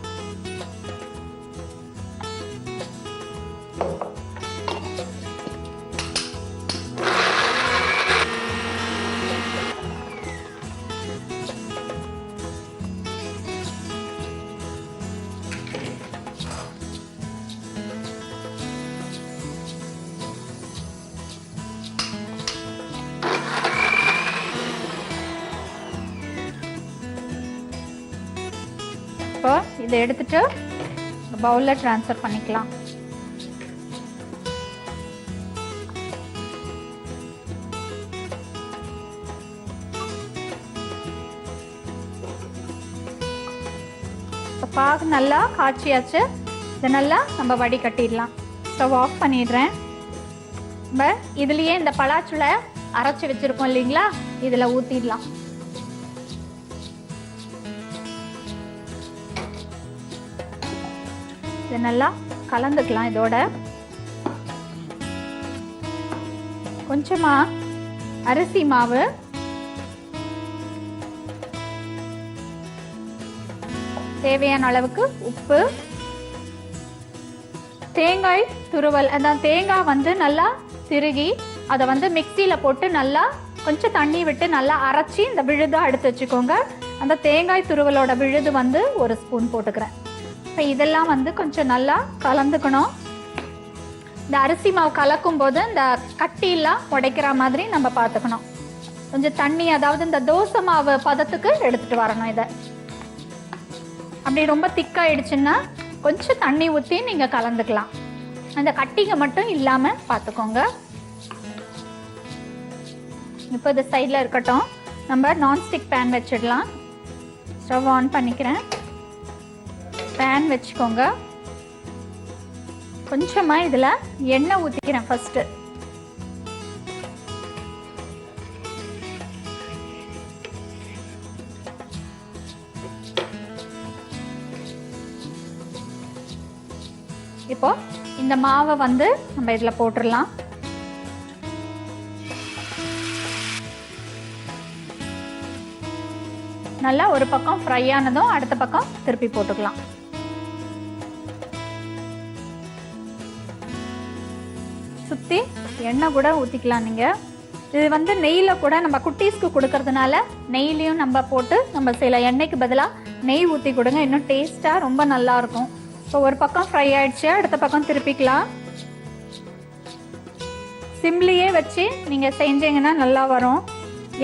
இப்போ இதை எடுத்துட்டு பவுலில் ட்ரான்ஸ்ஃபர் பண்ணிக்கலாம். இப்போ பாகு நல்லா காய்ச்சியாச்சு. இதை நல்லா நம்ம வடிகட்டிடலாம். ஸ்டவ் ஆஃப் பண்ணிடுறேன். நம்ம இதுலேயே இந்த பலாச்சுளை அரைச்சி வச்சுருக்கோம் இல்லைங்களா, இதில் ஊற்றிடலாம். இதை நல்லா கலந்துக்கலாம். இதோட கொஞ்சமாக அரிசி மாவு, தேவையான அளவுக்கு உப்பு, தேங்காய் துருவல். அதான் தேங்காய் வந்து நல்லா திருகி அதை வந்து மிக்சியில் போட்டு நல்லா கொஞ்சம் தண்ணி விட்டு நல்லா அரைச்சி இந்த விழுதாக எடுத்து வச்சுக்கோங்க. அந்த தேங்காய் துருவலோட விழுது வந்து ஒரு ஸ்பூன் போட்டுக்கிறேன். இப்போ இதெல்லாம் வந்து கொஞ்சம் நல்லா கலந்துக்கணும். இந்த அரிசி மாவு கலக்கும் போது இந்த கட்டியெல்லாம் உடைக்கிற மாதிரி நம்ம பார்த்துக்கணும். கொஞ்சம் தண்ணி, அதாவது இந்த தோசை மாவு பதத்துக்கு எடுத்துகிட்டு வரணும். இதை அப்படி ரொம்ப திக்காயிடுச்சுன்னா கொஞ்சம் தண்ணி ஊற்றி நீங்கள் கலந்துக்கலாம். அந்த கட்டிங்க மட்டும் இல்லாமல் பார்த்துக்கோங்க. இப்போ இது சைடில் இருக்கட்டும். நம்ம நான்ஸ்டிக் பேன் வச்சிடலாம். ஸ்டவ் ஆன் பண்ணிக்கிறேன். பேன் வச்சுக்கோங்க. கொஞ்சமாக இதில் எண்ணெய் ஊற்றிக்கிறேன் ஃபஸ்ட்டு. இப்போ இந்த மாவை வந்து நம்ம இதில் போட்டுடலாம். நல்லா ஒரு பக்கம் ஃப்ரை ஆனதும் அடுத்த பக்கம் திருப்பி போட்டுக்கலாம். சுற்றி எண்ணெய் கூட ஊற்றிக்கலாம் நீங்கள். இது வந்து நெய்யில் கூட நம்ம குட்டீஸ்க்கு கொடுக்கறதுனால நெய்லையும் நம்ம போட்டு நம்ம சில எண்ணெய்க்கு பதிலாக நெய் ஊற்றி கொடுங்க, இன்னும் டேஸ்ட்டாக ரொம்ப நல்லாயிருக்கும். ஸோ ஒரு பக்கம் ஃப்ரை ஆயிடுச்சு, அடுத்த பக்கம் திருப்பிக்கலாம். சிம்லியே வச்சு நீங்கள் செஞ்சீங்கன்னா நல்லா வரும்.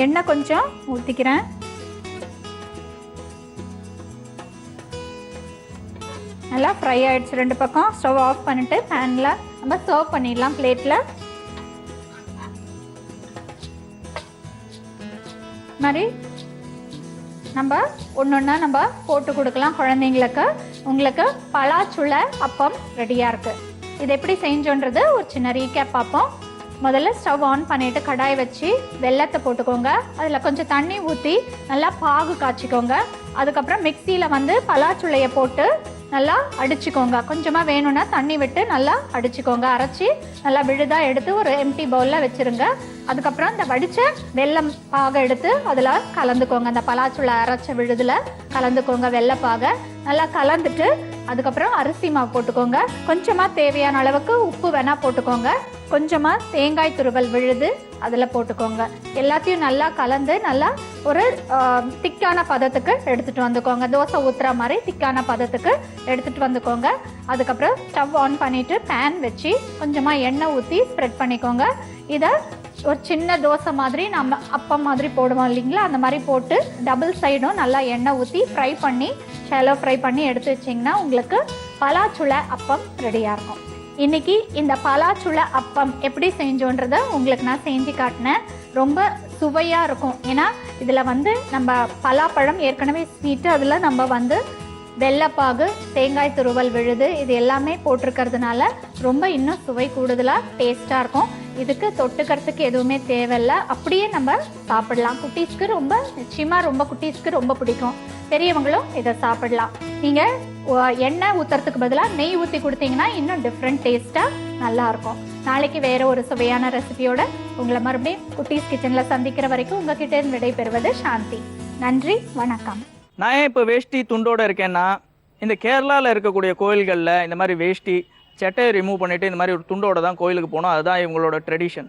எண்ணெய் கொஞ்சம் ஊற்றிக்கிறேன். நல்லா ஃப்ரை ஆயிடுச்சு ரெண்டு பக்கம். ஸ்டவ் ஆஃப் பண்ணிட்டு பேனில் நம்ம சர்வ் பண்ணிடலாம் பிளேட்டில். மாதிரி நம்ம ஒன்று நம்ம போட்டு கொடுக்கலாம் குழந்தைங்களுக்கு. உங்களுக்கு பலாச்சுளை அப்பம் ரெடியாக இருக்குது. இது எப்படி செஞ்சோன்றது ஒரு சின்ன ரீகேப் பார்ப்போம். முதல்ல ஸ்டவ் ஆன் பண்ணிவிட்டு கடாய் வச்சு வெல்லத்தை போட்டுக்கோங்க. அதில் கொஞ்சம் தண்ணி ஊற்றி நல்லா பாகு காய்ச்சிக்கோங்க. அதுக்கப்புறம் மிக்சியில் வந்து பலாச்சுளையை போட்டு நல்லா அடிச்சுக்கோங்க. கொஞ்சமாக வேணும்னா தண்ணி விட்டு நல்லா அடிச்சுக்கோங்க. அரைச்சி நல்லா விழுதாக எடுத்து ஒரு எம்டி பவுலில் வச்சுருங்க. அதுக்கப்புறம் இந்த வடித்த வெல்லம் பாகை எடுத்து அதில் கலந்துக்கோங்க. அந்த பலாச்சுளை அரைச்ச விழுதில் கலந்துக்கோங்க வெள்ளைப்பாகை. நல்லா கலந்துட்டு அதுக்கப்புறம் அரிசி மாவு போட்டுக்கோங்க. கொஞ்சமாக தேவையான அளவுக்கு உப்பு வேணால் போட்டுக்கோங்க. கொஞ்சமாக தேங்காய் துருவல் விழுது அதில் போட்டுக்கோங்க. எல்லாத்தையும் நல்லா கலந்து நல்லா ஒரு திக்கான பதத்துக்கு எடுத்துகிட்டு வந்துக்கோங்க. தோசை ஊற்றுற மாதிரி திக்கான பதத்துக்கு எடுத்துகிட்டு வந்துக்கோங்க. அதுக்கப்புறம் ஸ்டவ் ஆன் பண்ணிவிட்டு பேன் வச்சு கொஞ்சமாக எண்ணெய் ஊற்றி ஸ்ப்ரெட் பண்ணிக்கோங்க. இதை ஒரு சின்ன தோசை மாதிரி நம்ம அப்பம் மாதிரி போடுவோம் இல்லைங்களா, அந்த மாதிரி போட்டு டபுள் சைடும் நல்லா எண்ணெய் ஊற்றி ஃப்ரை பண்ணி ஷாலோ ஃப்ரை பண்ணி எடுத்து வச்சிங்கன்னா உங்களுக்கு பலாச்சுளை அப்பம் ரெடியாக இருக்கும். இன்றைக்கி இந்த பலாச்சுளை அப்பம் எப்படி செஞ்சோன்றதை உங்களுக்கு நான் செஞ்சு காட்டினேன். ரொம்ப சுவையாக இருக்கும். ஏன்னா இதில் வந்து நம்ம பலாப்பழம் ஏற்கனவே ஸ்வீட்டு, அதில் நம்ம வந்து வெள்ளைப்பாகு தேங்காய் துருவல் விழுது இது எல்லாமே போட்டிருக்கிறதுனால ரொம்ப இன்னும் சுவை கூடுதலாக டேஸ்ட்டாக இருக்கும். இதுக்கு தொட்டுக்கிறதுக்கு எதுவுமே தேவையில்லை, அப்படியே நம்ம சாப்பிடலாம். குட்டீஸ்க்கு ரொம்ப நிச்சயமாக ரொம்ப குட்டீஸ்க்கு ரொம்ப பிடிக்கும். பெரியவங்களும் இதை சாப்பிடலாம். நீங்கள் எண்ணெய் ஊற்றுறதுக்கு பதிலாக நெய் ஊற்றி கொடுத்தீங்கன்னா இன்னும் டிஃப்ரெண்ட் டேஸ்ட்டாக நல்லாயிருக்கும். நாளைக்கு வேறு ஒரு சுவையான ரெசிபியோட உங்களை மறுபடியும் குட்டீஸ் கிச்சனில் சந்திக்கிற வரைக்கும் உங்ககிட்ட இருந்து விடைபெறுவது சாந்தி. நன்றி, வணக்கம். நான் ஏன் இப்போ வேஷ்டி துண்டோடு இருக்கேன்னா, இந்த கேரளாவில் இருக்கக்கூடிய கோயில்களில் இந்த மாதிரி வேஷ்டி சட்டையை ரிமூவ் பண்ணிவிட்டு இந்த மாதிரி ஒரு துண்டோடு தான் கோயிலுக்கு போகணும். அதுதான் இவங்களோட ட்ரெடிஷன்.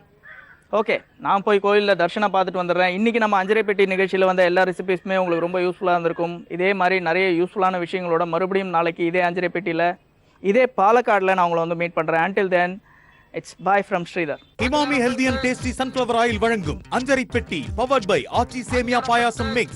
ஓகே, நான் போய் கோயிலில் தரிசனம் பார்த்துட்டு வந்துடுறேன். இன்றைக்கி நம்ம அஞ்சரைப்பெட்டி நிகழ்ச்சியில் வந்த எல்லா ரெசிபீஸுமே உங்களுக்கு ரொம்ப யூஸ்ஃபுல்லாக இருந்திருக்கும். இதே மாதிரி நிறைய யூஸ்ஃபுல்லான விஷயங்களோட மறுபடியும் நாளைக்கு இதே அஞ்சரைப்பெட்டியில் இதே பாலக்காடில் நான் உங்களை வந்து மீட் பண்ணுறேன். Until then, it's bye from Sridhar. Emami healthy and tasty sunflower oil வழங்கும் அஞ்சரை பெட்டி பவர்ட் பை ஆச்சி சேமியா பாயாசம் மிக்ஸ்.